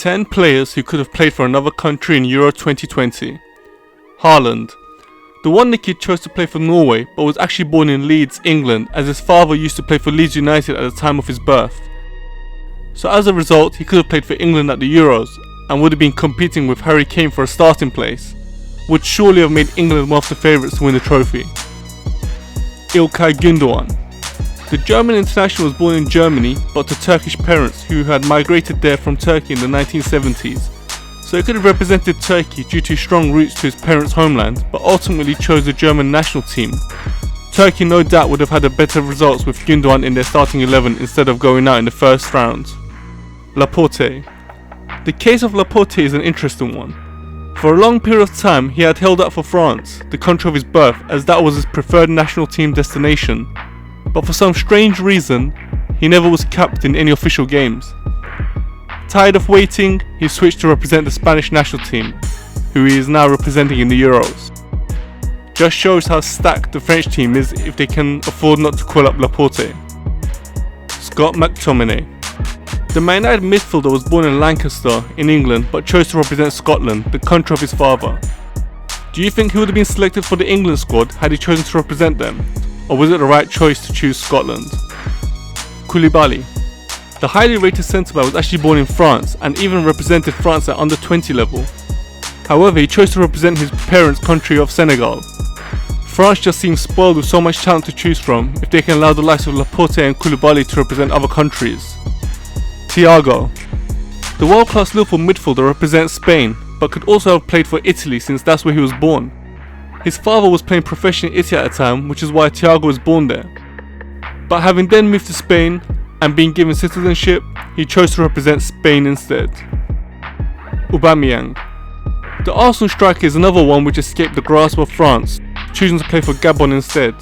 10 players who could have played for another country in Euro 2020. Haaland. The one kid chose to play for Norway but was actually born in Leeds, England, as his father used to play for Leeds United at the time of his birth. So as a result, he could have played for England at the Euros and would have been competing with Harry Kane for a starting place, would surely have made England one of the favourites to win the trophy. Ilkay Gundogan. The German international was born in Germany but to Turkish parents who had migrated there from Turkey in the 1970s. So he could have represented Turkey due to strong roots to his parents' homeland, but ultimately chose the German national team. Turkey no doubt would have had a better results with Gundogan in their starting 11 instead of going out in the first round. Laporte. The case of Laporte is an interesting one. For a long period of time he had held out for France, the country of his birth, as that was his preferred national team destination. But for some strange reason, he never was capped in any official games. Tired of waiting, he switched to represent the Spanish national team, who he is now representing in the Euros. Just shows how stacked the French team is if they can afford not to call up Laporte. Scott McTominay. The Man United midfielder was born in Lancaster, in England, but chose to represent Scotland, the country of his father. Do you think he would have been selected for the England squad had he chosen to represent them? Or was it the right choice to choose Scotland? Kulibali. The highly rated centre-back was actually born in France and even represented France at under 20 level. However, he chose to represent his parents' country of Senegal. France just seems spoiled with so much talent to choose from if they can allow the likes of Laporte and Kulibali to represent other countries. Thiago. The world-class Liverpool midfielder represents Spain, but could also have played for Italy since that's where he was born. His father was playing professionally in Italy at the time, which is why Thiago was born there. But having then moved to Spain and being given citizenship, he chose to represent Spain instead. Aubameyang. The Arsenal striker is another one which escaped the grasp of France, choosing to play for Gabon instead.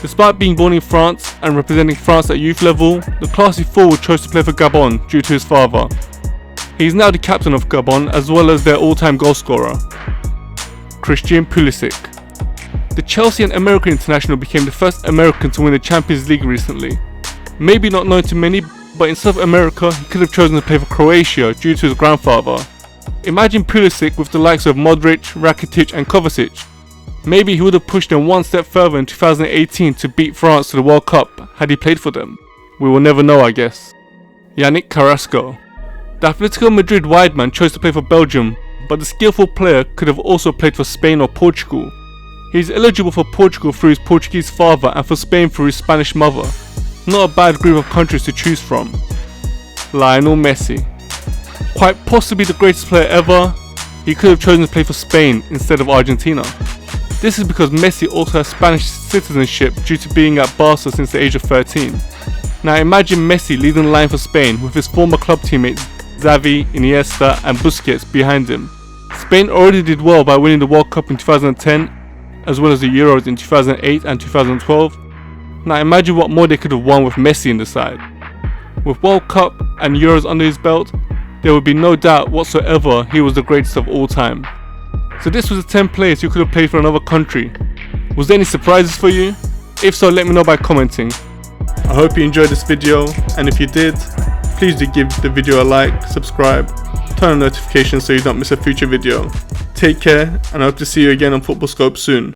Despite being born in France and representing France at youth level, the classy forward chose to play for Gabon due to his father. He is now the captain of Gabon as well as their all-time goalscorer. Christian Pulisic. The Chelsea and American international became the first American to win the Champions League recently. Maybe not known to many, but in South America he could have chosen to play for Croatia due to his grandfather. Imagine Pulisic with the likes of Modric, Rakitic and Kovacic. Maybe he would have pushed them one step further in 2018 to beat France to the World Cup had he played for them. We will never know, I guess. Yannick Carrasco. The Atletico Madrid wide man chose to play for Belgium, but the skillful player could have also played for Spain or Portugal. He is eligible for Portugal through his Portuguese father and for Spain through his Spanish mother. Not a bad group of countries to choose from. Lionel Messi. Quite possibly the greatest player ever, he could have chosen to play for Spain instead of Argentina. This is because Messi also has Spanish citizenship due to being at Barca since the age of 13. Now imagine Messi leading the line for Spain with his former club teammates Xavi, Iniesta and Busquets behind him. Spain already did well by winning the World Cup in 2010 as well as the Euros in 2008 and 2012. Now imagine what more they could have won with Messi in the side. With World Cup and Euros under his belt, there would be no doubt whatsoever he was the greatest of all time. So this was the 10 players who could have played for another country. Was there any surprises for you? If so, let me know by commenting. I hope you enjoyed this video, and if you did, please do give the video a like, subscribe, turn on notifications so you don't miss a future video. Take care, and I hope to see you again on Football Scope soon.